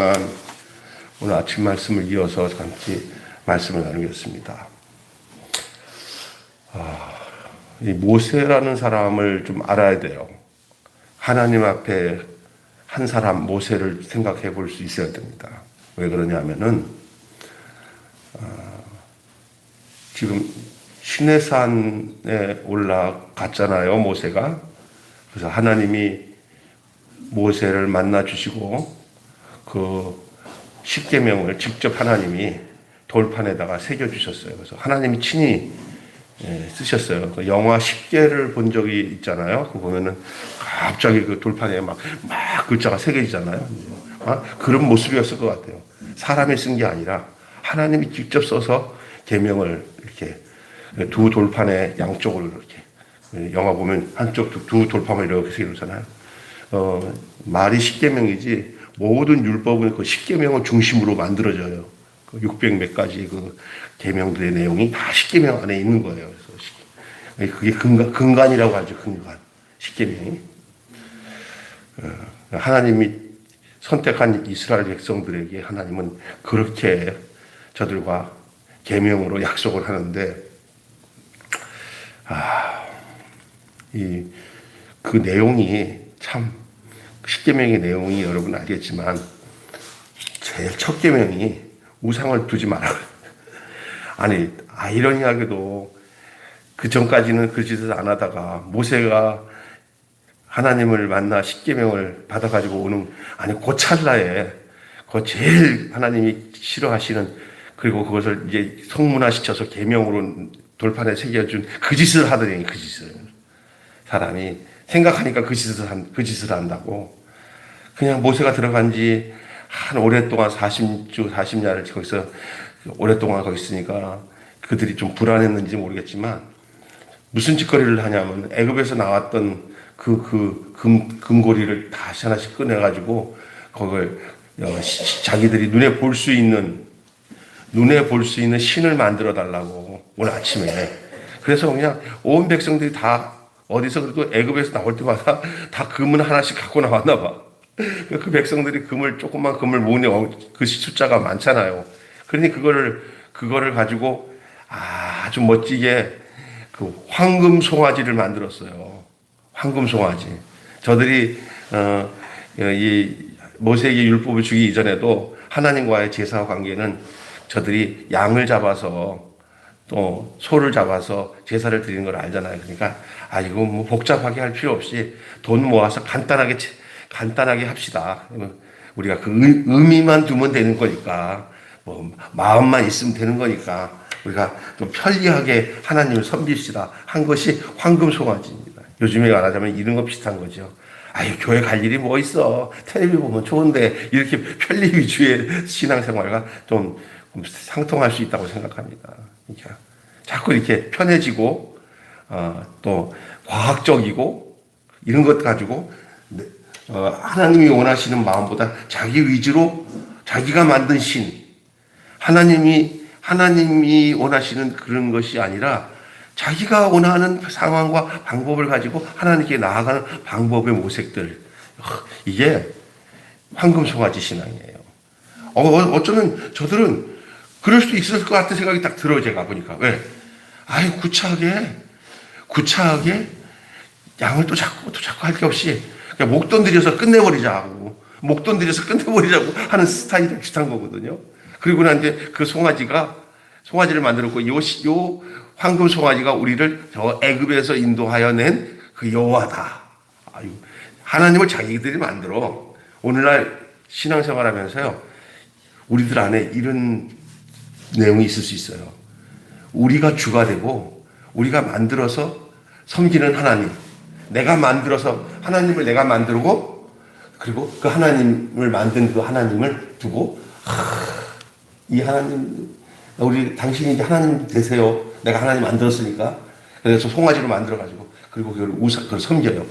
있지만 오늘 아침 말씀을 이어서 같이 말씀을 나누겠습니다. 이 모세라는 사람을 좀 알아야 돼요. 하나님 앞에 한 사람 모세를 생각해 볼 수 있어야 됩니다. 왜 그러냐면은 지금 시내산에 올라갔잖아요, 모세가. 그래서 하나님이 모세를 만나 주시고 그 십계명을 직접 하나님이 돌판에다가 새겨 주셨어요. 그래서 하나님이 친히 쓰셨어요. 그 영화 10개를 본 적이 있잖아요. 그거 보면은 갑자기 그 돌판에 막 글자가 새겨지잖아요. 그런 모습이었을 것 같아요. 사람이 쓴 게 아니라 하나님이 직접 써서 계명을 이렇게 두 돌판의 양쪽으로 이렇게, 영화 보면 한쪽 두 돌판을 이렇게 새겨놓잖아요. 말이 10계명이지 모든 율법은 그 10계명을 중심으로 만들어져요. 그 600 몇 가지 그 계명들의 내용이 다 10계명 안에 있는 거예요. 그래서 그게 근간이라고 하죠. 근간. 10계명이. 하나님이 선택한 이스라엘 백성들에게 하나님은 그렇게 저들과 계명으로 약속을 하는데, 그 내용이 참, 십계명의 내용이 여러분 알겠지만, 제일 첫 계명이 우상을 두지 마라. 아니, 아이러니하게도 그 전까지는 그 짓을 안 하다가 모세가 하나님을 만나 십계명을 받아가지고 오는, 아니, 그 찰나에, 그 제일 하나님이 싫어하시는, 그리고 그것을 이제 성문화시켜서 계명으로 돌판에 새겨준 그 짓을 하더니, 그 짓을. 사람이 생각하니까 그 짓을 한다고. 그냥 모세가 들어간 지 한 오랫동안 40주, 40년을 거기서 오랫동안 거기 있으니까 그들이 좀 불안했는지 모르겠지만 무슨 짓거리를 하냐면 애굽에서 나왔던 금고리를 다시 하나씩 꺼내가지고 그걸 자기들이 눈에 볼 수 있는 신을 만들어 달라고 오늘 아침에. 그래서 그냥 온 백성들이 다 어디서 그래도 애굽에서 나올 때마다 다 금은 하나씩 갖고 나왔나 봐. 그 백성들이 조그만 금을 모으니 그 숫자가 많잖아요. 그러니 그거를 가지고 아주 멋지게 그 황금 송아지를 만들었어요. 황금 송아지. 저들이 이 모세에게 율법을 주기 이전에도 하나님과의 제사 관계는 저들이 양을 잡아서 또 소를 잡아서 제사를 드리는 걸 알잖아요. 그러니까 이거 뭐 복잡하게 할 필요 없이 돈 모아서 간단하게 합시다. 우리가 그 의미만 두면 되는 거니까, 뭐 마음만 있으면 되는 거니까 우리가 좀 편리하게 하나님을 섬깁시다 한 것이 황금 송아지입니다. 요즘에 말하자면 이런 거 비슷한 거죠. 교회 갈 일이 뭐 있어. 텔레비 보면 좋은데, 이렇게 편리 위주의 신앙생활과 좀 상통할 수 있다고 생각합니다. 그러니까 자꾸 이렇게 편해지고, 또 과학적이고, 이런 것 가지고, 하나님이 원하시는 마음보다 자기 위주로 자기가 만든 신, 하나님이 원하시는 그런 것이 아니라 자기가 원하는 상황과 방법을 가지고 하나님께 나아가는 방법의 모색들. 이게 황금송아지 신앙이에요. 어쩌면 저들은 그럴 수도 있을 것 같은 생각이 딱 들어요, 제가 보니까. 왜? 구차하게 양을 또 자꾸 할 게 없이 그냥 목돈 들여서 끝내버리자고 하는 스타일이 비슷한 거거든요. 그리고 난 이제 그 송아지를 만들었고, 요 황금 송아지가 우리를 저 애굽에서 인도하여 낸 그 여호와다. 하나님을 자기들이 만들어. 오늘날 신앙생활 하면서요, 우리들 안에 이런 내용이 있을 수 있어요. 우리가 주가 되고, 우리가 만들어서 섬기는 하나님. 하나님을 내가 만들고, 그리고 그 하나님을 만든 그 하나님을 두고, 이 하나님, 당신이 이제 하나님 되세요. 내가 하나님 만들었으니까. 그래서 송아지로 만들어가지고, 그리고 그걸 섬겨요.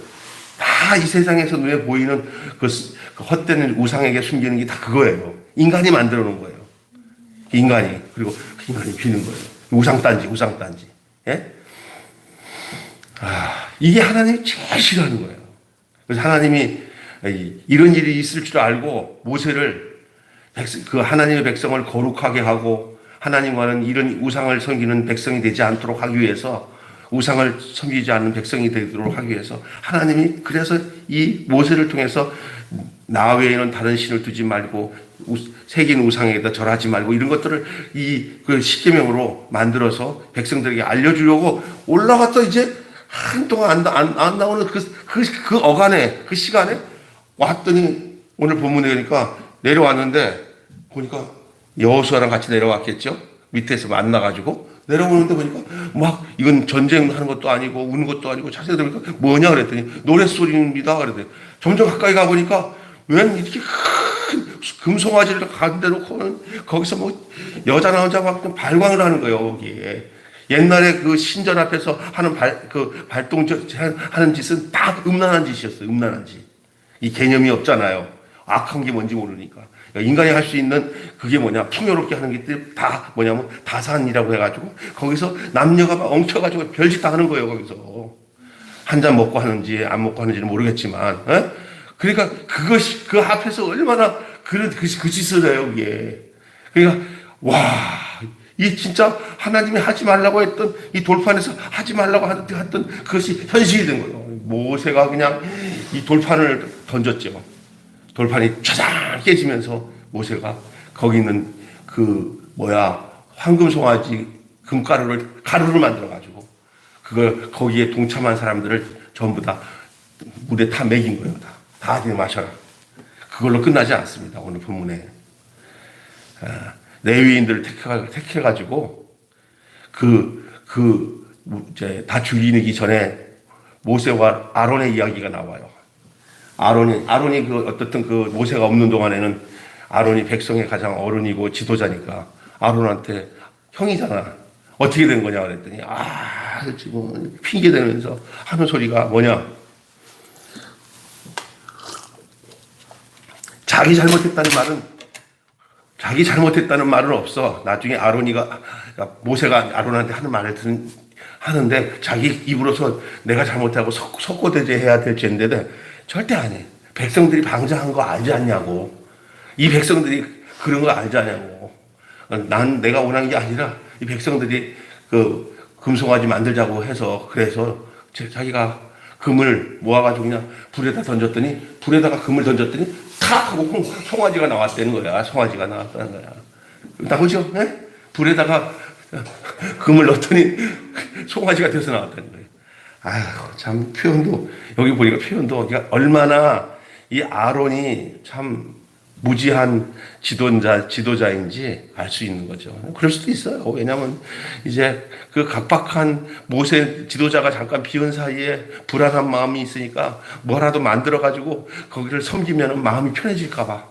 다 이 세상에서 눈에 보이는 그 헛된 우상에게 숨기는 게 다 그거예요. 인간이 만들어 놓은 거예요. 그리고 그 인간이 비는 거예요. 우상단지. 예? 이게 하나님이 제일 싫어하는 거예요. 그래서 하나님이 이런 일이 있을 줄 알고 모세를 그 하나님의 백성을 거룩하게 하고 하나님과는 이런 우상을 섬기는 백성이 되지 않도록 하기 위해서, 우상을 섬기지 않는 백성이 되도록 하기 위해서 하나님이 그래서 이 모세를 통해서 나 외에는 다른 신을 두지 말고 새긴 우상에다 절하지 말고 이런 것들을 그 십계명으로 만들어서 백성들에게 알려주려고 올라갔다 이제 한동안 안 나오는 그 어간에, 그 시간에 왔더니 오늘 본문에 보니까 내려왔는데 보니까 여호수아랑 같이 내려왔겠죠. 밑에서 만나가지고 내려오는데 보니까 막 이건 전쟁하는 것도 아니고 우는 것도 아니고 자세히 들으니까 뭐냐 그랬더니 노랫소리입니다. 그랬더니 점점 가까이 가보니까 웬 이렇게 큰 금송아지를 가운데 놓고는 거기서 뭐 여자 남자 막 발광을 하는 거예요. 거기에. 옛날에 그 신전 앞에서 하는 발동 하는 짓은 다 음란한 짓이었어요. 음란한 짓. 이 개념이 없잖아요. 악한 게 뭔지 모르니까. 인간이 할 수 있는 그게 뭐냐, 풍요롭게 하는 게 다 뭐냐면 다산이라고 해가지고 거기서 남녀가 막 엉켜가지고 별짓 다 하는 거예요. 거기서 한 잔 먹고 하는지 안 먹고 하는지는 모르겠지만, 에? 그러니까 그것이 그 앞에서 얼마나 그 짓을 해요. 그게. 그러니까 와, 이 진짜 하나님이 하지 말라고 했던 이 돌판에서 하지 말라고 했던 그것이 현실이 된 거예요. 모세가 그냥 이 돌판을 던졌죠. 돌판이 짜장 깨지면서 모세가 거기 있는 황금 송아지 가루를 만들어 가지고 그걸 거기에 동참한 사람들을 전부 다 물에 다 먹인 거예요. 다 마셔라. 그걸로 끝나지 않습니다. 오늘 본문에 레위인들을 택해 가지고 이제 다 죽이기 전에 모세와 아론의 이야기가 나와요. 아론이 어떻든 모세가 없는 동안에는 아론이 백성의 가장 어른이고 지도자니까 아론한테 형이잖아. 어떻게 된 거냐 그랬더니 지금 핑계 대면서 하는 소리가 뭐냐? 자기 잘못했다는 말은 없어. 나중에 모세가 아론한테 하는 말을 하는데 자기 입으로서 내가 잘못하고 석고대죄해야 될 죄인데 절대 안 해. 백성들이 방장한 거 알지 않냐고. 이 백성들이 그런 거 알지 않냐고. 내가 원한 게 아니라 이 백성들이 금송아지 만들자고 해서 그래서 자기가 금을 모아가지고 그냥 불에다가 금을 던졌더니 탁 하고 송아지가 나왔다는 거야. 송아지가 나왔다는 거야. 나오죠? 네? 불에다가 금을 넣었더니 송아지가 돼서 나왔다는 거예요. 참 여기 보니까 표현도 얼마나 이 아론이 참 무지한 지도자인지 알 수 있는 거죠. 그럴 수도 있어요. 왜냐하면 이제 그 각박한 모세 지도자가 잠깐 비운 사이에 불안한 마음이 있으니까 뭐라도 만들어가지고 거기를 섬기면 마음이 편해질까봐.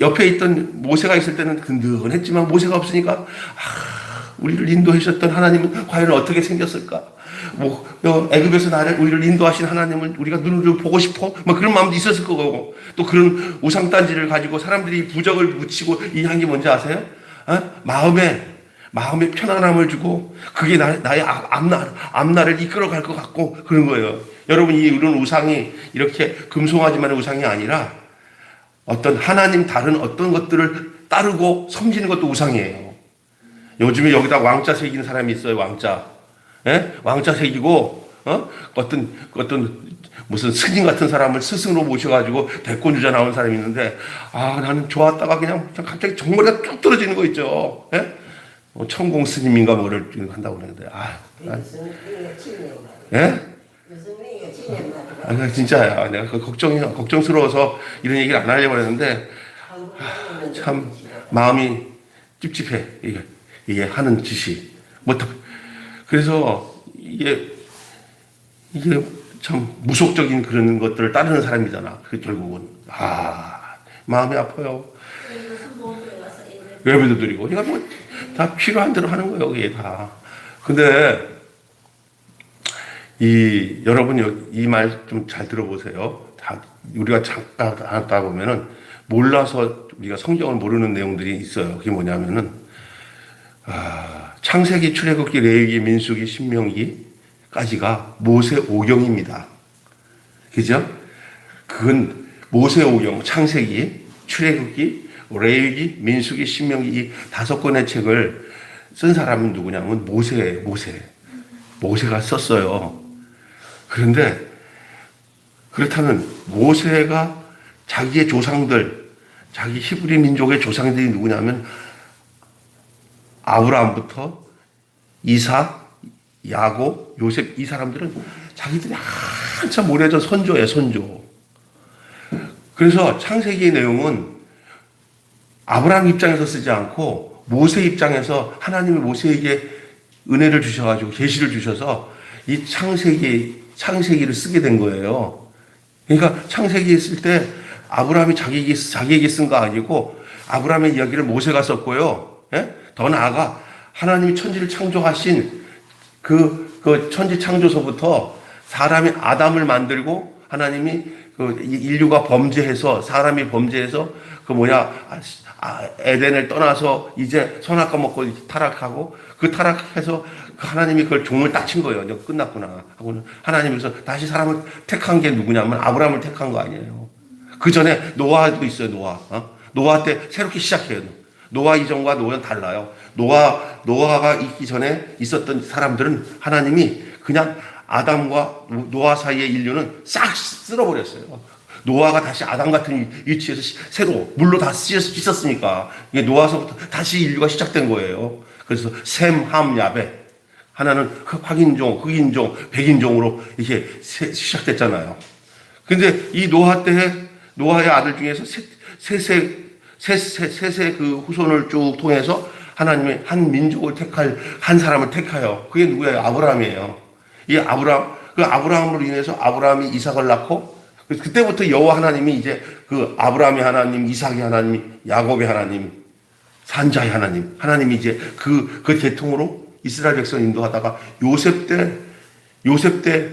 옆에 있던 모세가 있을 때는 든든했지만 모세가 없으니까 우리를 인도해 주셨던 하나님은 과연 어떻게 생겼을까? 애굽에서 우리를 인도하신 하나님을 우리가 눈으로 보고 싶어? 그런 마음도 있었을 거고, 또 그런 우상단지를 가지고 사람들이 부적을 붙이고 이 한 게 뭔지 아세요? 마음에 편안함을 주고 그게 나의 앞날을 이끌어갈 것 같고 그런 거예요. 여러분, 이런 우상이 이렇게 금송아지만의 우상이 아니라 하나님 다른 어떤 것들을 따르고 섬기는 것도 우상이에요. 요즘에 여기다 왕자 새기는 사람이 있어요. 왕자 새기고 어떤 무슨 스님 같은 사람을 스승으로 모셔가지고 대권주자 나온 사람이 있는데 나는 좋았다가 그냥 갑자기 정머리가 뚝 떨어지는 거 있죠. 천공 스님인가 뭐를 한다고 그러는데 진짜야. 내가 걱정스러워서 이런 얘기를 안 하려고 했는데 참 마음이 찝찝해. 이게 하는 짓이 그래서 이게 참 무속적인 그런 것들을 따르는 사람이잖아. 결국은 마음이 아파요. 예배도 드리고 그러니까 다 필요한 대로 하는 거예요. 이게 다. 근데 여러분 이 말 좀 잘 들어보세요. 우리가 잠깐 하다 보면은 몰라서 우리가 성경을 모르는 내용들이 있어요. 그게 뭐냐면은 창세기, 출애굽기, 레위기, 민수기, 신명기까지가 모세 오경입니다. 그죠? 그건 모세 오경, 창세기, 출애굽기, 레위기, 민수기, 신명기 이 5권의 책을 쓴 사람은 누구냐면 모세예요. 모세가 썼어요. 그런데 그렇다면 모세가 자기의 조상들, 자기 히브리 민족의 조상들이 누구냐면 아브라함부터 이삭, 야곱, 요셉 이 사람들은 자기들이 한참 오래전 선조예요, 선조. 그래서 창세기의 내용은 아브라함 입장에서 쓰지 않고 모세 입장에서 하나님이 모세에게 은혜를 주셔가지고 계시를 주셔서 이 창세기를 쓰게 된 거예요. 그러니까 창세기 쓸 때 아브라함이 자기에게 쓴 거 아니고 아브라함의 이야기를 모세가 썼고요. 예? 더 나아가 하나님이 천지를 창조하신 그 천지 창조서부터 사람이 아담을 만들고 하나님이 그 인류가 범죄해서 사람이 범죄해서 에덴을 떠나서 이제 선악과 먹고 타락하고 그 타락해서 하나님이 그걸 종을 딱 친 거예요. 이제 끝났구나 하고는 하나님께서 다시 사람을 택한 게 누구냐면 아브라함을 택한 거 아니에요. 그 전에 노아도 있어요. 노아 때 새롭게 시작해요. 노아 이전과 노아는 달라요. 노아가 있기 전에 있었던 사람들은 하나님이 그냥 아담과 노아 사이의 인류는 싹 쓸어버렸어요. 노아가 다시 아담 같은 위치에서 새로 물로 다 씻었으니까 이게 노아서부터 다시 인류가 시작된 거예요. 그래서 셈, 함, 야벳 하나는 확인종, 흑인종, 백인종으로 이렇게 시작됐잖아요. 근데 이 노아 때에 노아의 아들 중에서 셋의 그 후손을 쭉 통해서 하나님의 한 민족을 한 사람을 택하여 그게 누구예요? 아브라함이에요. 이 아브라함으로 인해서 아브라함이 이삭을 낳고 그때부터 여호와 하나님이 이제 그 아브라함의 하나님, 이삭의 하나님, 야곱의 하나님, 산자의 하나님이 이제 그 계통으로 이스라엘 백성을 인도하다가 요셉 때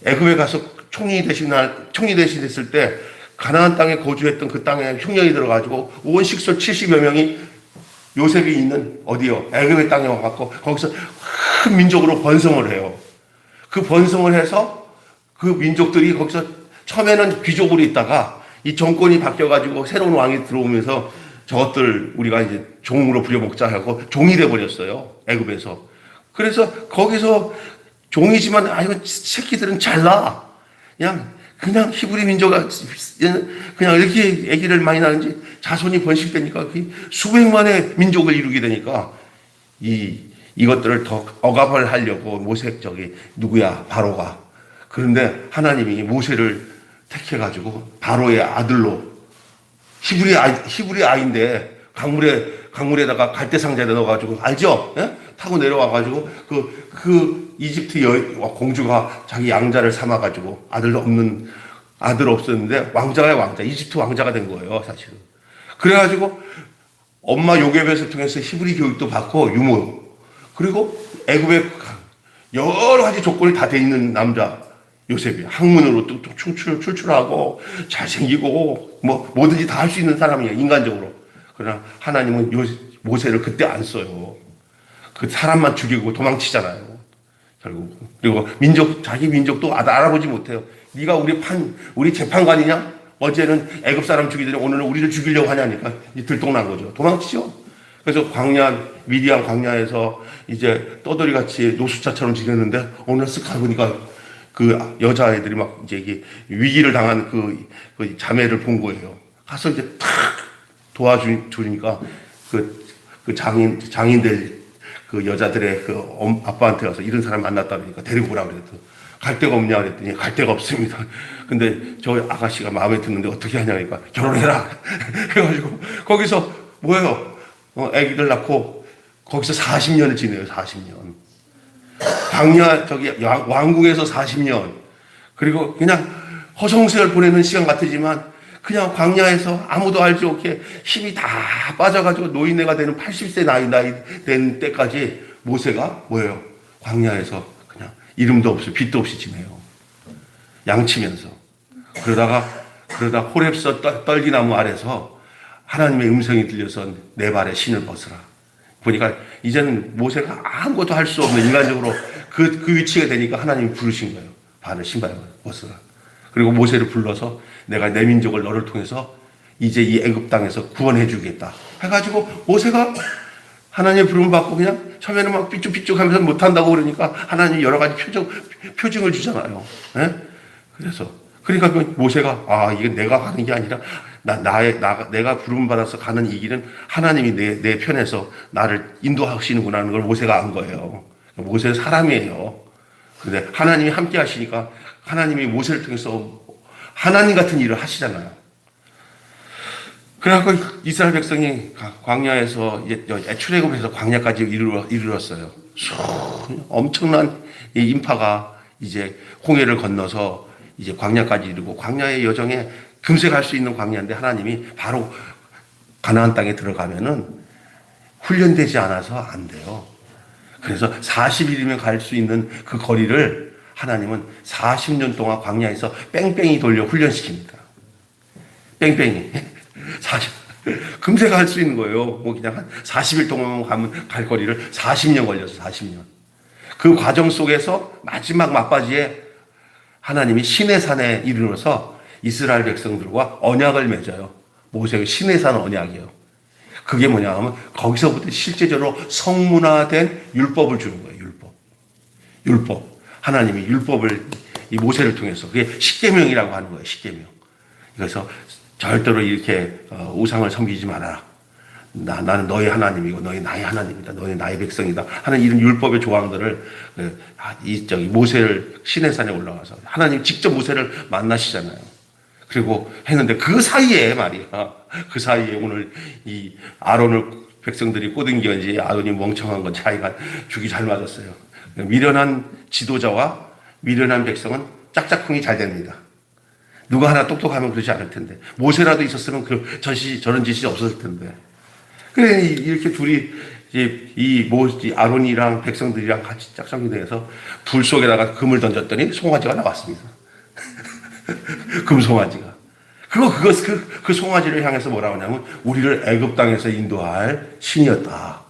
애굽에 가서 총리 대신했을 때 가나안 땅에 거주했던 그 땅에 흉년이 들어가지고 온 식솔 70여 명이 요셉이 있는 어디요? 애굽의 땅에 와갖고 거기서 큰 민족으로 번성을 해요. 그 번성을 해서 그 민족들이 거기서 처음에는 귀족으로 있다가 이 정권이 바뀌어가지고 새로운 왕이 들어오면서 저것들 우리가 이제 종으로 부려먹자 하고 종이 돼버렸어요. 애굽에서. 그래서 거기서 종이지만 이거 새끼들은 잘나. 그냥 히브리 민족가 그냥 이렇게 아기를 많이 낳는지 자손이 번식되니까 수백만의 민족을 이루게 되니까 이것들을 더 억압을 하려고 누구야? 바로가. 그런데 하나님이 모세를 택해가지고 바로의 아들로 히브리 아이인데 강물에다가 갈대 상자에 넣어가지고 알죠? 예? 타고 내려와가지고 그 이집트 공주가 자기 양자를 삼아가지고 아들 없었는데 왕자 이집트 왕자가 된 거예요 사실은. 그래가지고 엄마 요셉을 통해서 히브리 교육도 받고 그리고 애굽에 여러 가지 조건이 다 돼 있는 남자 요셉이 학문으로 뚝뚝 출출하고 잘생기고 뭐든지 다 할 수 있는 사람이에요 인간적으로. 그러나 하나님은 모세를 그때 안 써요. 그 사람만 죽이고 도망치잖아요 결국. 그리고 자기 민족도 알아보지 못해요. 네가 우리 재판관이냐? 어제는 애굽 사람 죽이더니 오늘은 우리를 죽이려고 하냐니까 들통난 거죠. 도망치죠. 그래서 미디안 광야에서 이제 떠돌이 같이 노숙자처럼 지냈는데 오늘 쓱 가보니까 그 여자애들이 막 이제 이게 위기를 당한 그 자매를 본 거예요. 가서 이제 탁 도와주니까 그 장인들 그 여자들의 아빠한테 가서 이런 사람 만났다 그러니까 데리고 오라 그랬더니 갈 데가 없냐 그랬더니 갈 데가 없습니다. 근데 저 아가씨가 마음에 드는데 어떻게 하냐니까 결혼해라. 그래가지고 거기서 뭐예요? 애기들 낳고 거기서 40년을 지내요. 40년. 왕궁에서 40년. 그리고 그냥 허송세월 보내는 시간 같으지만 그냥 광야에서 아무도 알지 않게 힘이 다 빠져가지고 노인네가 되는 80세 나이 된 때까지 모세가 뭐예요? 광야에서 그냥 이름도 없이 빛도 없이 지내요. 양치면서. 그러다 호렙서 떨기나무 아래서 하나님의 음성이 들려서 내 발에 신을 벗으라. 보니까 이제는 모세가 아무것도 할 수 없는 인간적으로 그 위치가 되니까 하나님이 부르신 거예요. 신발을 벗으라. 그리고 모세를 불러서 내가 내 민족을 너를 통해서 이제 이 애굽 땅에서 구원해 주겠다 해가지고 모세가 하나님의 부름을 받고 그냥 처음에는 막 삐죽삐죽하면서 못한다고 그러니까 하나님이 여러 가지 표징을 주잖아요. 예? 그래서 그러니까 그 모세가 이게 내가 가는 게 아니라 내가 부름 받아서 가는 이 길은 하나님이 내 편에서 나를 인도하시는구나 하는 걸 모세가 안 거예요. 모세는 사람이에요. 그런데 하나님이 함께 하시니까 하나님이 모세를 통해서 하나님 같은 일을 하시잖아요. 그래갖고 이스라엘 백성이 광야에서 출애굽해서 광야까지 이르렀어요. 엄청난 인파가 이제 홍해를 건너서 이제 광야까지 이르고 광야의 여정에 금세 갈 수 있는 광야인데 하나님이 바로 가나안 땅에 들어가면은 훈련되지 않아서 안 돼요. 그래서 40일이면 갈 수 있는 그 거리를 하나님은 40년 동안 광야에서 뺑뺑이 돌려 훈련시킵니다. 뺑뺑이. 금세 갈 수 있는 거예요. 뭐 그냥 한 40일 동안 가면 갈 거리를 40년 걸렸어, 40년. 그 과정 속에서 마지막 막바지에 하나님이 시내산에 이르러서 이스라엘 백성들과 언약을 맺어요. 모세의 시내산 언약이에요. 그게 뭐냐 하면 거기서부터 실제적으로 성문화된 율법을 주는 거예요. 율법. 하나님이 율법을 이 모세를 통해서 그게 십계명이라고 하는 거예요. 십계명. 그래서 절대로 이렇게 우상을 섬기지 마라. 나는 너의 하나님이고 너희 나의 하나님이다. 너희 나의 백성이다. 하는 이런 율법의 조항들을 모세를 시내산에 올라가서 하나님 직접 모세를 만나시잖아요. 그리고 했는데 그 사이에 말이야. 그 사이에 오늘 이 아론을 백성들이 꼬든 건지 아론이 멍청한 건 차이가 죽이 잘 맞았어요. 미련한 지도자와 미련한 백성은 짝짝꿍이 잘 됩니다. 누가 하나 똑똑하면 그러지 않을 텐데 모세라도 있었으면 저런 짓이 없었을 텐데. 그래 이렇게 둘이 아론이랑 백성들이랑 같이 짝짝이 돼서 불 속에다가 금을 던졌더니 송아지가 나왔습니다. 금송아지가. 그 송아지를 향해서 뭐라고 하냐면 우리를 애굽 땅에서 인도할 신이었다.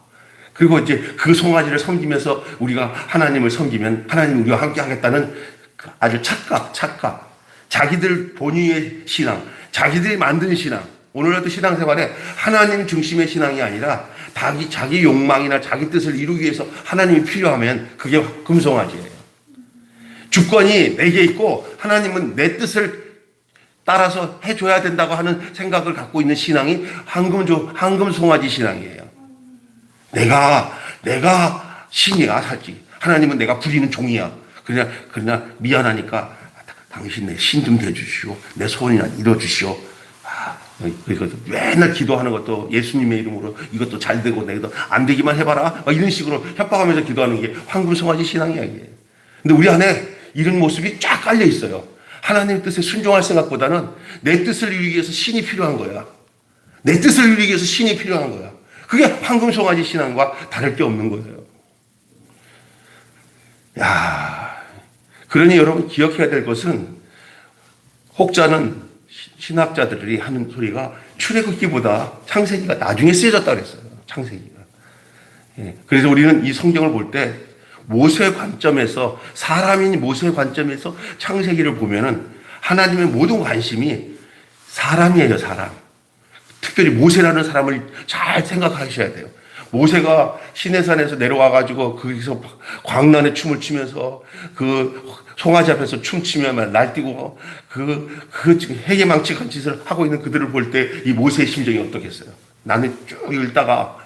그리고 이제 그 송아지를 섬기면서 우리가 하나님을 섬기면 하나님이 우리와 함께 하겠다는 아주 착각. 자기들 본위의 신앙, 자기들이 만든 신앙. 오늘날도 신앙생활에 하나님 중심의 신앙이 아니라 자기 욕망이나 자기 뜻을 이루기 위해서 하나님이 필요하면 그게 금송아지예요. 주권이 내게 있고 하나님은 내 뜻을 따라서 해줘야 된다고 하는 생각을 갖고 있는 신앙이 황금 송아지 신앙이에요. 내가 신이야, 사실. 하나님은 내가 부리는 종이야. 그러나 미안하니까 당신 내 신 좀 되주시오. 내 소원이나 이뤄주시오. 그러니까 맨날 기도하는 것도 예수님의 이름으로 이것도 잘 되고 내가 안 되기만 해봐라. 이런 식으로 협박하면서 기도하는 게 황금 송아지 신앙이야, 이게. 근데 우리 안에 이런 모습이 쫙 깔려 있어요. 하나님의 뜻에 순종할 생각보다는 내 뜻을 이루기 위해서 신이 필요한 거야. 내 뜻을 이루기 위해서 신이 필요한 거야. 그게 황금 송아지 신앙과 다를 게 없는 거예요. 그러니 여러분 기억해야 될 것은 혹자는 신학자들이 하는 소리가 출애굽기보다 창세기가 나중에 쓰여졌다 그랬어요. 창세기가. 그래서 우리는 이 성경을 볼 때 모세의 관점에서 사람인 모세의 관점에서 창세기를 보면은 하나님의 모든 관심이 사람이에요, 사람. 특별히 모세라는 사람을 잘 생각하셔야 돼요. 모세가 시내산에서 내려와가지고 거기서 광란의 춤을 추면서 그 송아지 앞에서 춤추며 날뛰고 그 해계망측한 짓을 하고 있는 그들을 볼 때 이 모세의 심정이 어떻겠어요? 나는 쭉 읽다가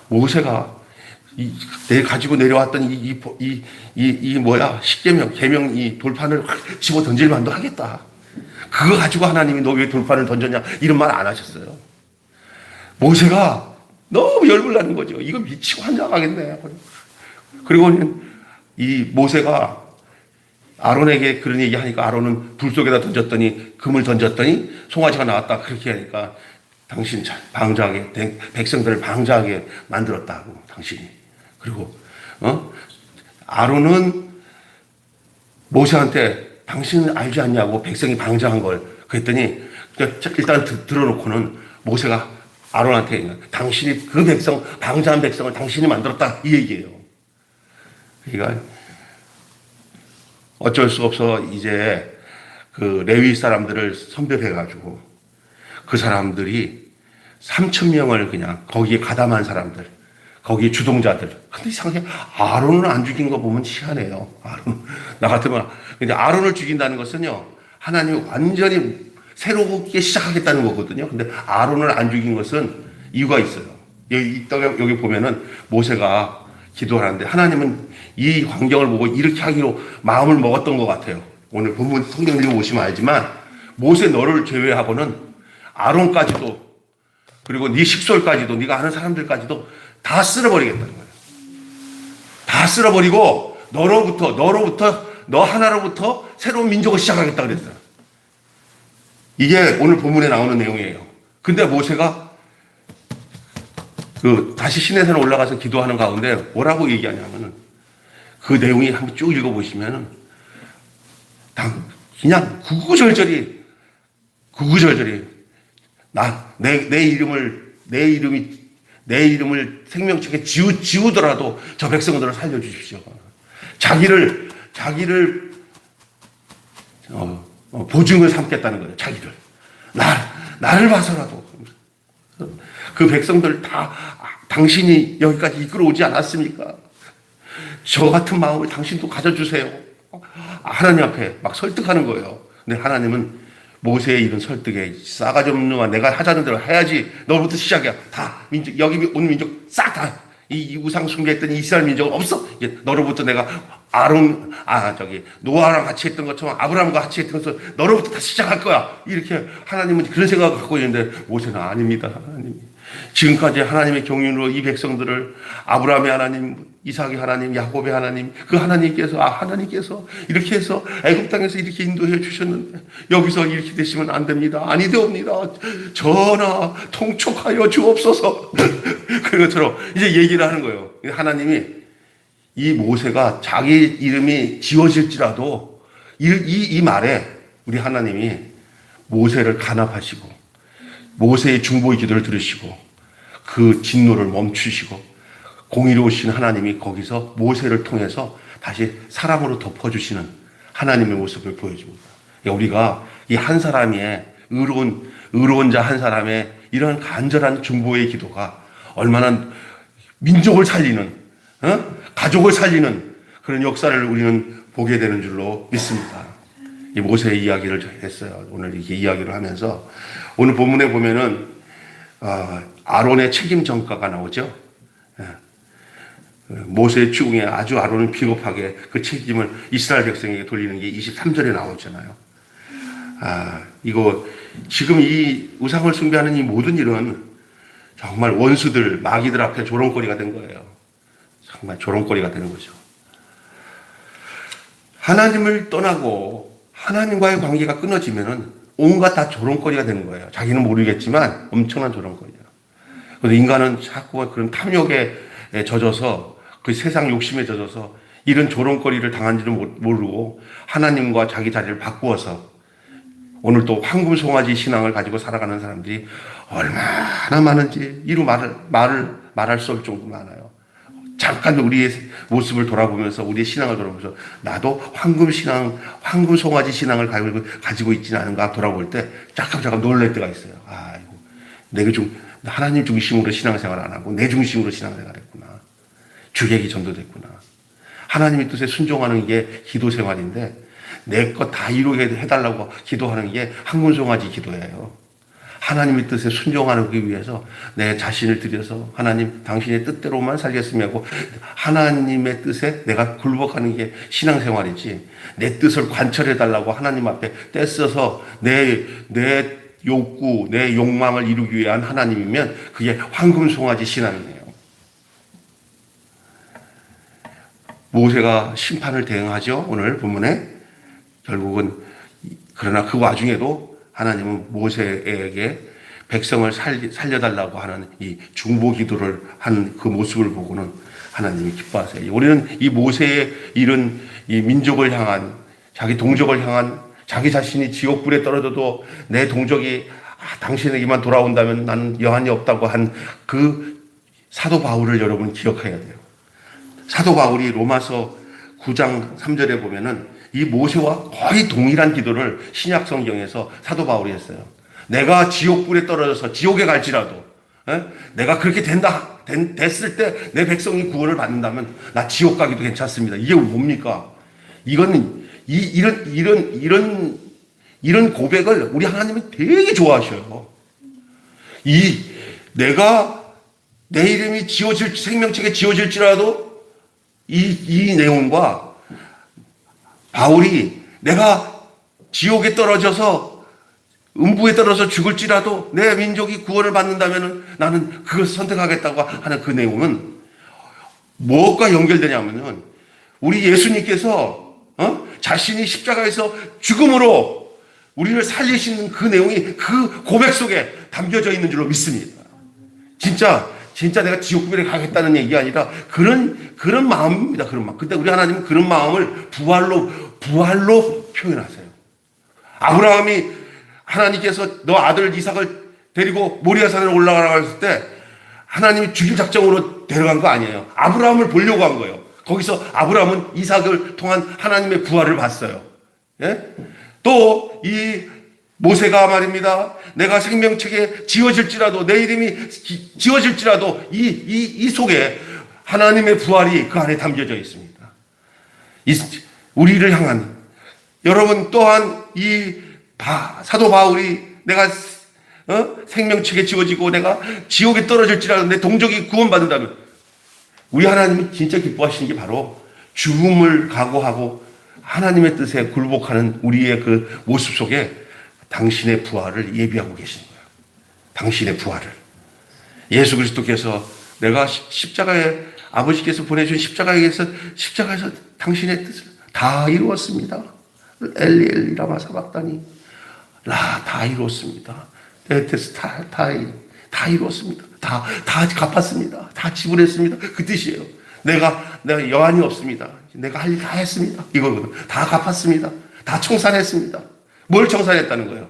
모세가 내가 가지고 내려왔던 십계명, 계명 이 돌판을 확 집어 던질 만도 하겠다. 그거 가지고 하나님이 너 왜 돌판을 던졌냐 이런 말 안 하셨어요. 모세가 너무 열불나는 거죠. 이거 미치고 환장하겠네. 그리고 이 모세가 아론에게 그런 얘기 하니까 아론은 불 속에다 금을 던졌더니 송아지가 나왔다. 그렇게 하니까 당신 방자하게, 백성들을 방자하게 만들었다고, 당신이. 그리고, 아론은 모세한테 당신은 알지 않냐고 백성이 방자한 걸. 그랬더니 일단 들어놓고는 모세가 아론한테 당신이 그 백성, 방자한 백성을 당신이 만들었다. 이 얘기예요. 그러니까 어쩔 수 없어 이제 그 레위 사람들을 선별해가지고 그 사람들이 3,000명을 그냥 거기에 가담한 사람들, 거기 주동자들. 근데 이상하게 아론을 안 죽인 거 보면 희한해요. 아론. 나 같으면. 근데 아론을 죽인다는 것은요, 하나님이 완전히 새롭게 시작하겠다는 거거든요. 근데 아론을 안 죽인 것은 이유가 있어요. 여기 보면은 모세가 기도하는데 하나님은 이 광경을 보고 이렇게 하기로 마음을 먹었던 것 같아요. 오늘 본문 성경 읽어보시면 알지만 모세 너를 제외하고는 아론까지도 그리고 네 식솔까지도 네가 아는 사람들까지도 다 쓸어버리겠다는 거예요. 다 쓸어버리고 너로부터 너 하나로부터 새로운 민족을 시작하겠다 그랬어요. 이게 오늘 본문에 나오는 내용이에요. 근데 모세가 다시 시내산에 올라가서 기도하는 가운데 뭐라고 얘기하냐면은 그 내용이 한번 쭉 읽어보시면은 그냥 구구절절히 내 이름을 생명책에 지우더라도 저 백성들을 살려주십시오. 자기를 보증을 삼겠다는 거예요. 자기를 나를 봐서라도 그 백성들 다 당신이 여기까지 이끌어오지 않았습니까? 저 같은 마음을 당신도 가져주세요. 하나님 앞에 막 설득하는 거예요. 근데 하나님은 모세의 이런 설득에 싸가지 없는 놈아 내가 하자는 대로 해야지. 너부터 시작이야. 다 민족 여기 온 민족 싹 다 이 우상 숭배했던 이스라엘 민족은 없어. 이제 너로부터 내가 노아랑 같이 했던 것처럼 아브라함과 같이 했던 것처럼 너로부터 다시 시작할 거야. 이렇게 하나님은 그런 생각을 갖고 있는데 모세는 아닙니다. 하나님이 지금까지 하나님의 경륜으로 이 백성들을 아브라함의 하나님, 이삭의 하나님, 야곱의 하나님, 그 하나님께서 이렇게 해서 애굽 땅에서 이렇게 인도해 주셨는데 여기서 이렇게 되시면 안 됩니다. 아니 되옵니다. 전하 통촉하여 주옵소서. 그런 것처럼 이제 얘기를 하는 거예요. 하나님이 이 모세가 자기 이름이 지워질지라도 이 말에 우리 하나님이 모세를 간합하시고 모세의 중보의 기도를 들으시고 그 진노를 멈추시고 공의로우신 하나님이 거기서 모세를 통해서 다시 사람으로 덮어주시는 하나님의 모습을 보여줍니다. 우리가 이 한 사람의 의로운 자 한 사람의 이런 간절한 중보의 기도가 얼마나 민족을 살리는 가족을 살리는 그런 역사를 우리는 보게 되는 줄로 믿습니다. 이 모세의 이야기를 했어요. 오늘 이렇게 이야기를 하면서 오늘 본문에 보면은 아론의 책임 전가가 나오죠. 모세의 추궁에 아주 아론은 비겁하게 그 책임을 이스라엘 백성에게 돌리는 게 23절에 나오잖아요. 이거 지금 이 우상을 숭배하는 이 모든 일은 정말 원수들, 마귀들 앞에 조롱거리가 된 거예요. 정말 조롱거리가 되는 거죠. 하나님을 떠나고 하나님과의 관계가 끊어지면은 온갖 다 조롱거리가 되는 거예요. 자기는 모르겠지만 엄청난 조롱거리예요. 그런데 인간은 자꾸 그런 탐욕에 젖어서 그 세상 욕심에 젖어서 이런 조롱거리를 당한지는 모르고 하나님과 자기 자리를 바꾸어서 오늘 또 황금송아지 신앙을 가지고 살아가는 사람들이 얼마나 많은지 이루 말할 수 없을 정도 많아요. 잠깐 우리의 모습을 돌아보면서 우리의 신앙을 돌아보면서 나도 황금송아지 신앙을 가지고 있지는 않은가 돌아볼 때 잠깐 놀랄 때가 있어요. 내가 하나님 중심으로 신앙생활 안 하고 내 중심으로 신앙생활 했구나. 주객이 전도됐구나. 하나님의 뜻에 순종하는 게 기도 생활인데 내 것 다 이루게 해달라고 기도하는 게 황금송아지 기도예요. 하나님의 뜻에 순종하기 위해서 내 자신을 들여서 하나님 당신의 뜻대로만 살겠으며 하고 하나님의 뜻에 내가 굴복하는 게 신앙생활이지 내 뜻을 관철해달라고 하나님 앞에 떼써서 내 욕구, 내 욕망을 이루기 위한 하나님이면 그게 황금송아지 신앙이에요. 모세가 심판을 대응하죠. 오늘 본문에 결국은 그러나 그 와중에도 하나님은 모세에게 백성을 살려달라고 하는 이 중보 기도를 한 그 모습을 보고는 하나님이 기뻐하세요. 우리는 이 모세의 이런 이 민족을 향한 자기 동족을 향한 자기 자신이 지옥불에 떨어져도 내 동족이 당신에게만 돌아온다면 나는 여한이 없다고 한 그 사도 바울을 여러분 기억해야 돼요. 사도 바울이 로마서 9장 3절에 보면은 이 모세와 거의 동일한 기도를 신약 성경에서 사도 바울이 했어요. 내가 지옥불에 떨어져서 지옥에 갈지라도, 내가 그렇게 됐을 때 내 백성이 구원을 받는다면 나 지옥 가기도 괜찮습니다. 이게 뭡니까? 이거는 이런 고백을 우리 하나님은 되게 좋아하셔요. 내가 내 이름이 생명책에 지어질지라도 이 내용과 바울이 내가 지옥에 떨어져서 음부에 떨어져 죽을지라도 내 민족이 구원을 받는다면 나는 그것을 선택하겠다고 하는 그 내용은 무엇과 연결되냐면은 우리 예수님께서 자신이 십자가에서 죽음으로 우리를 살리시는 그 내용이 그 고백 속에 담겨져 있는 줄로 믿습니다. 진짜 내가 지옥불에 가겠다는 얘기가 아니라 그런 마음입니다. 그런 마음. 근데 우리 하나님은 그런 마음을 부활로 표현하세요. 아브라함이 하나님께서 너 아들 이삭을 데리고 모리아산에 올라가라고 했을 때 하나님이 죽일 작정으로 데려간 거 아니에요. 아브라함을 보려고 한 거예요. 거기서 아브라함은 이삭을 통한 하나님의 부활을 봤어요. 예? 또 이 모세가 말입니다. 내가 생명책에 지어질지라도 내 이름이 지어질지라도 이 속에 하나님의 부활이 그 안에 담겨져 있습니다. 우리를 향한 여러분 또한 이 사도 바울이 내가 생명책에 지어지고 내가 지옥에 떨어질지라도 내 동족이 구원받는다면 우리 하나님이 진짜 기뻐하시는 게 바로 죽음을 각오하고 하나님의 뜻에 굴복하는 우리의 그 모습 속에 당신의 부활을 예비하고 계신 거예요. 당신의 부활을. 예수 그리스도께서 내가 십자가에 아버지께서 보내준 십자가에서 당신의 뜻을 다 이루었습니다. 엘리 엘리 라마 사박다니 다 이루었습니다. 내 뜻을 다 이루었습니다. 다 갚았습니다. 다 지불했습니다. 그 뜻이에요. 내가 여한이 없습니다. 내가 할 일 다 했습니다. 이거거든. 다 갚았습니다. 다 청산했습니다. 뭘 청산했다는 거예요?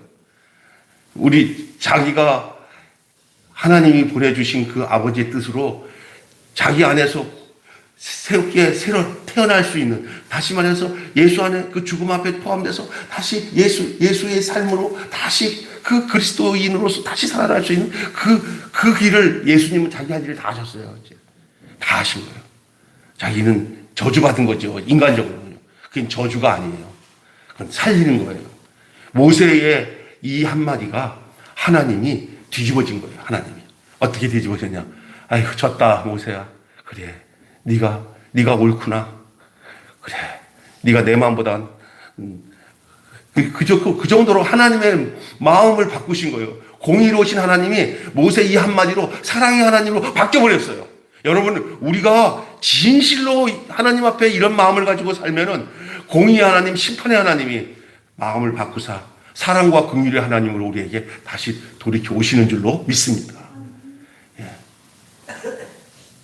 자기가 하나님이 보내주신 그 아버지의 뜻으로 자기 안에서 새로 태어날 수 있는, 다시 말해서 예수 안에 그 죽음 앞에 포함돼서 다시 예수의 삶으로 다시 그 그리스도인으로서 다시 살아날 수 있는 그 길을 예수님은 자기 할 일을 다 하셨어요. 이제. 다 하신 거예요. 자기는 저주받은 거죠. 인간적으로는요. 그건 저주가 아니에요. 그건 살리는 거예요. 모세의 이 한마디가 하나님이 뒤집어진 거예요. 하나님이. 어떻게 뒤집어졌냐. 아이고 졌다 모세야. 그래. 네가 옳구나. 그래. 네가 내 마음보다 그 정도로 하나님의 마음을 바꾸신 거예요. 공의로우신 하나님이 모세 이 한마디로 사랑의 하나님으로 바뀌어버렸어요. 여러분, 우리가 진실로 하나님 앞에 이런 마음을 가지고 살면은 공의의 하나님, 심판의 하나님이 마음을 바꾸사 사랑과 긍휼의 하나님으로 우리에게 다시 돌이켜 오시는 줄로 믿습니다. 예.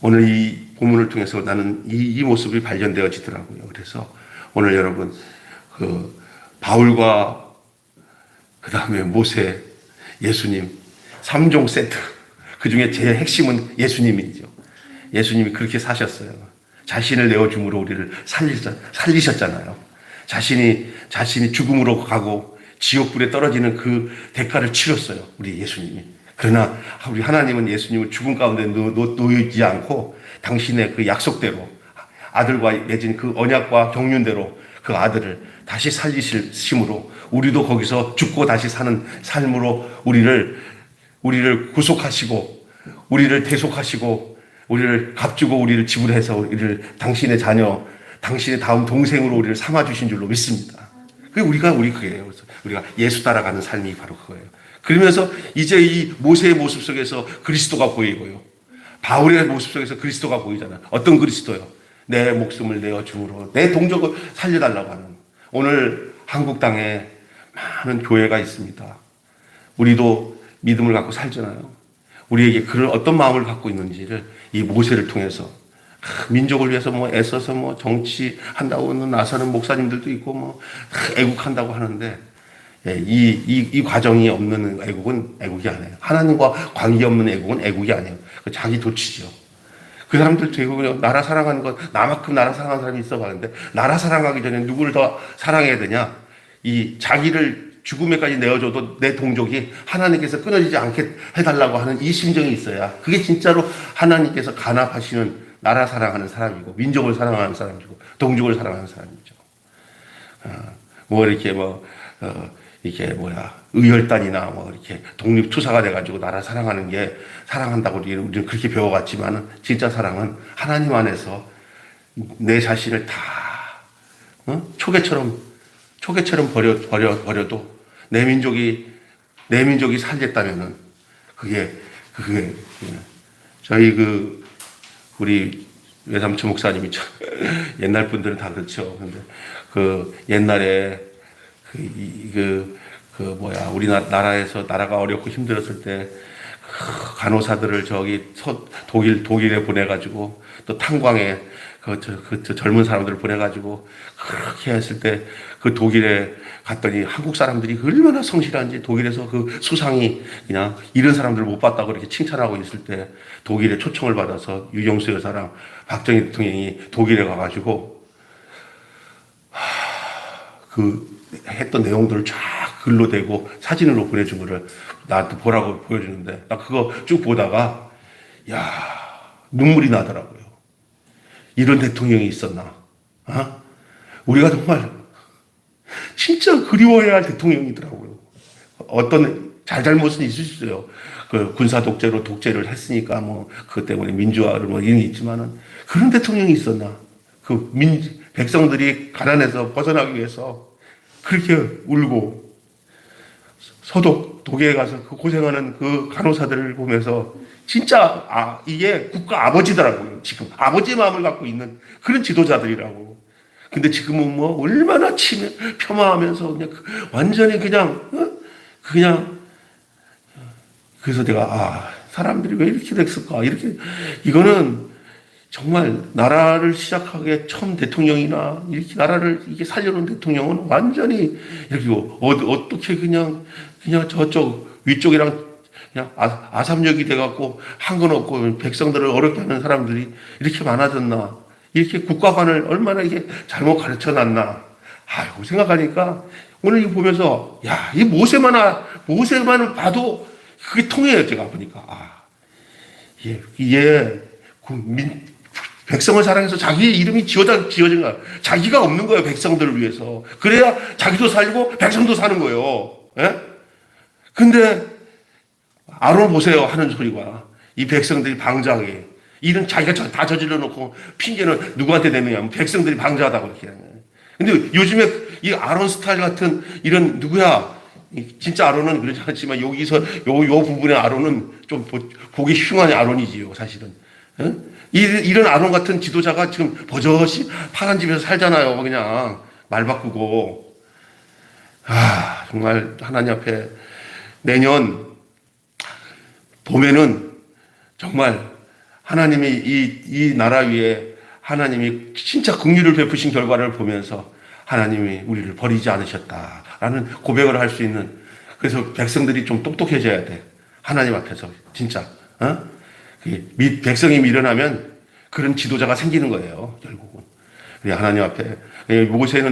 오늘 이 본문을 통해서 나는 이 모습이 발견되어지더라고요. 그래서 오늘 여러분, 바울과 그 다음에 모세, 예수님, 3종 세트. 그 중에 제일 핵심은 예수님이죠. 예수님이 그렇게 사셨어요. 자신을 내어줌으로 우리를 살리셨잖아요. 자신이 죽음으로 가고 지옥불에 떨어지는 그 대가를 치렀어요. 우리 예수님이. 그러나 우리 하나님은 예수님을 죽음 가운데 놓이지 않고 당신의 그 약속대로 아들과 맺은 그 언약과 경륜대로 그 아들을 다시 살리심으로 우리도 거기서 죽고 다시 사는 삶으로 우리를 구속하시고 우리를 대속하시고 우리를 값주고 우리를 지불해서 우리를 당신의 자녀, 당신의 다음 동생으로 우리를 삼아주신 줄로 믿습니다. 그게요. 우리가 예수 따라가는 삶이 바로 그거예요. 그러면서 이제 이 모세의 모습 속에서 그리스도가 보이고요. 바울의 모습 속에서 그리스도가 보이잖아요. 어떤 그리스도요? 내 목숨을 내어줌으로 내 동족을 살려달라고 하는. 오늘 한국 땅에 많은 교회가 있습니다. 우리도 믿음을 갖고 살잖아요. 우리에게 그런 어떤 마음을 갖고 있는지를 이 모세를 통해서 민족을 위해서 애써서 정치한다고 나서는 목사님들도 있고 애국한다고 하는데 이 과정이 없는 애국은 애국이 아니에요. 하나님과 관계없는 애국은 애국이 아니에요. 자기 도취죠. 그 사람들 되고 그냥 나라 사랑하는 건 나만큼 나라 사랑하는 사람이 있어 가는데 나라 사랑하기 전에 누구를 더 사랑해야 되냐? 이 자기를 죽음에까지 내어줘도 내 동족이 하나님께서 끊어지지 않게 해달라고 하는 이 심정이 있어야 그게 진짜로 하나님께서 간합하시는 나라 사랑하는 사람이고 민족을 사랑하는 사람이고 동족을 사랑하는 사람이죠. 뭐 이렇게 이렇게 의열단이나 이렇게 독립투사가 돼가지고 나라 사랑하는 게 사랑한다고 우리는 그렇게 배워갔지만 진짜 사랑은 하나님 안에서 내 자신을 다 초계처럼 버려도 내 민족이 살겠다면은 그게 저희 우리 외삼촌 목사님이 옛날 분들은 다 그렇죠. 근데 옛날에 우리나라에서 나라가 어렵고 힘들었을 때 간호사들을 독일에 보내가지고 또 탄광에 젊은 사람들을 보내가지고 그렇게 했을 때 그 독일에 갔더니 한국 사람들이 얼마나 성실한지 독일에서 그 수상이 그냥 이런 사람들을 못 봤다고 그렇게 칭찬하고 있을 때 독일에 초청을 받아서 유경수 여사랑 박정희 대통령이 독일에 가가지고 했던 내용들을 쫙 글로 대고 사진으로 보내준 거를 나한테 보라고 보여주는데 나 그거 쭉 보다가 눈물이 나더라고요. 이런 대통령이 있었나? 우리가 정말 진짜 그리워해야 할 대통령이더라고요. 어떤 잘못은 있을 수 있어요. 군사 독재를 했으니까 그것 때문에 민주화를 이런 게 있지만은 그런 대통령이 있었나? 백성들이 가난해서 벗어나기 위해서 그렇게 울고 독일에 가서 고생하는 그 간호사들을 보면서 진짜 이게 국가 아버지더라고요. 지금 아버지의 마음을 갖고 있는 그런 지도자들이라고. 근데 지금은 얼마나 폄하하면서 그냥 완전히 그냥 그래서 내가 사람들이 왜 이렇게 됐을까? 이거는 정말 나라를 시작하기에 처음 대통령이나 이렇게 나라를 이게 살려놓은 대통령은 완전히 이렇게 어떻게 그냥 저쪽 위쪽이랑 그냥 아삼역이 돼갖고 한 건 없고 백성들을 어렵게 하는 사람들이 이렇게 많아졌나? 이렇게 국가관을 얼마나 이게 잘못 가르쳐 놨나? 생각하니까 오늘 이거 보면서 이 모세만을 봐도 그게 통해요. 제가 보니까 백성을 사랑해서 자기의 이름이 지어진 거야. 자기가 없는 거예요. 백성들을 위해서. 그래야 자기도 살고 백성도 사는 거예요. 근데 아론 보세요 하는 소리가 이 백성들이 방자하게 일은 자기가 다 저질러 놓고 핑계는 누구한테 내느냐 백성들이 방자하다고 이렇게 하는 거예요. 근데 요즘에 이 아론 스타일 같은 이런 누구야 진짜 아론은 그렇지 않지만 여기서 요 부분의 아론은 좀 보기 흉한 아론이지요 사실은. 이런 아론 같은 지도자가 지금 버젓이 파란 집에서 살잖아요. 그냥 말 바꾸고. 정말 하나님 앞에 내년 봄에는 정말 하나님이 이 나라 위에 하나님이 진짜 긍휼을 베푸신 결과를 보면서 하나님이 우리를 버리지 않으셨다라는 고백을 할 수 있는 그래서 백성들이 좀 똑똑해져야 돼. 하나님 앞에서 진짜 백성이 미련하면 그런 지도자가 생기는 거예요. 결국은 하나님 앞에 모세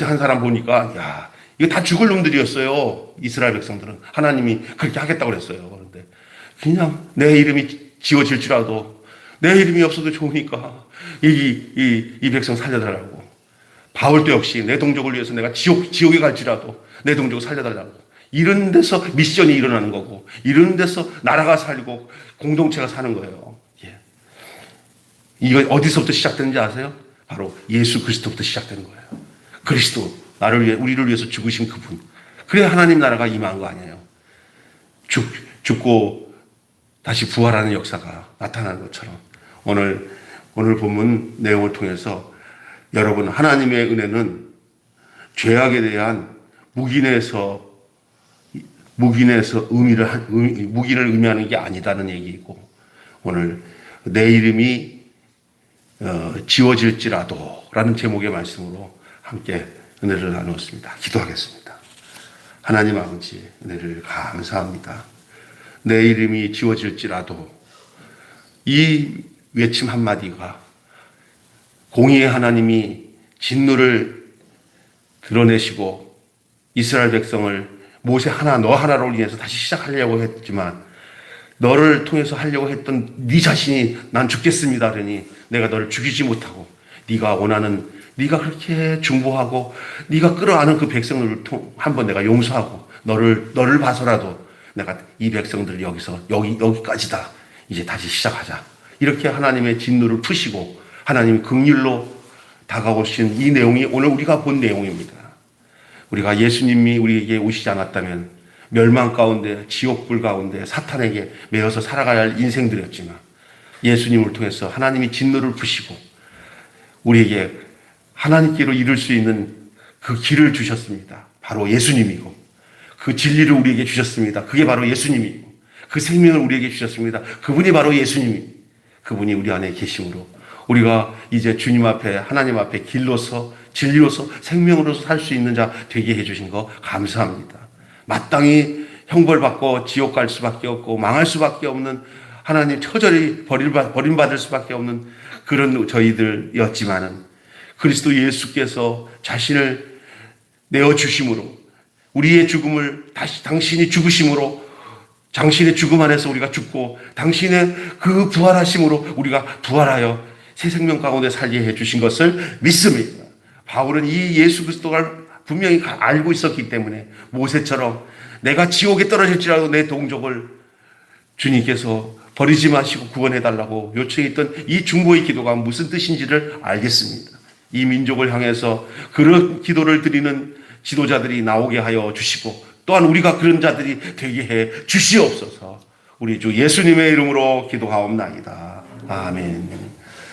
한 사람 보니까 이거 다 죽을 놈들이었어요. 이스라엘 백성들은 하나님이 그렇게 하겠다고 그랬어요. 그런데 그냥 내 이름이 지워질지라도 내 이름이 없어도 좋으니까 이 백성 살려달라고. 바울도 역시 내 동족을 위해서 내가 지옥에 갈지라도 내 동족을 살려달라고. 이런 데서 미션이 일어나는 거고 이런 데서 나라가 살고 공동체가 사는 거예요. 이거 어디서부터 시작되는지 아세요? 바로 예수 그리스도부터 시작되는 거예요. 그리스도 우리를 위해서 죽으신 그분. 그래야 하나님 나라가 임한 거 아니에요. 죽고 다시 부활하는 역사가 나타나는 것처럼 오늘 본문 내용을 통해서 여러분 하나님의 은혜는 죄악에 대한 묵인에서 무기를 의미하는 게 아니다는 얘기이고 오늘 내 이름이 지워질지라도 라는 제목의 말씀으로 함께 은혜를 나누었습니다. 기도하겠습니다. 하나님 아버지 은혜를 감사합니다. 내 이름이 지워질지라도 이 외침 한마디가 공의의 하나님이 진노를 드러내시고 이스라엘 백성을 모세 하나 너 하나로 인해서 다시 시작하려고 했지만 너를 통해서 하려고 했던 네 자신이 난 죽겠습니다 그러니 내가 너를 죽이지 못하고 네가 원하는 네가 그렇게 중보하고 네가 끌어안은 그 백성들을 한번 내가 용서하고 너를 봐서라도 내가 이 백성들 여기까지다 이제 다시 시작하자 이렇게 하나님의 진노를 푸시고 하나님의 긍휼로 다가오신 이 내용이 오늘 우리가 본 내용입니다. 우리가 예수님이 우리에게 오시지 않았다면 멸망 가운데 지옥불 가운데 사탄에게 매여서 살아가야 할 인생들이었지만 예수님을 통해서 하나님이 진노를 푸시고 우리에게 하나님께로 이룰 수 있는 그 길을 주셨습니다. 바로 예수님이고 그 진리를 우리에게 주셨습니다. 그게 바로 예수님이고 그 생명을 우리에게 주셨습니다. 그분이 바로 예수님이 그분이 우리 안에 계심으로 우리가 이제 주님 앞에 하나님 앞에 길로서 진리로서 생명으로서 살 수 있는 자 되게 해주신 거 감사합니다. 마땅히 형벌받고 지옥 갈 수밖에 없고 망할 수밖에 없는 하나님 처절히 버림받을 수밖에 없는 그런 저희들이었지만은 그리스도 예수께서 자신을 내어주심으로 우리의 죽음을 다시 당신이 죽으심으로 당신의 죽음 안에서 우리가 죽고 당신의 그 부활하심으로 우리가 부활하여 새 생명 가운데 살게 해주신 것을 믿습니다. 바울은 이 예수 그리스도를 분명히 알고 있었기 때문에 모세처럼 내가 지옥에 떨어질지라도 내 동족을 주님께서 버리지 마시고 구원해달라고 요청했던 이 중보의 기도가 무슨 뜻인지를 알겠습니다. 이 민족을 향해서 그런 기도를 드리는 지도자들이 나오게 하여 주시고 또한 우리가 그런 자들이 되게 해 주시옵소서. 우리 주 예수님의 이름으로 기도하옵나이다. 아멘.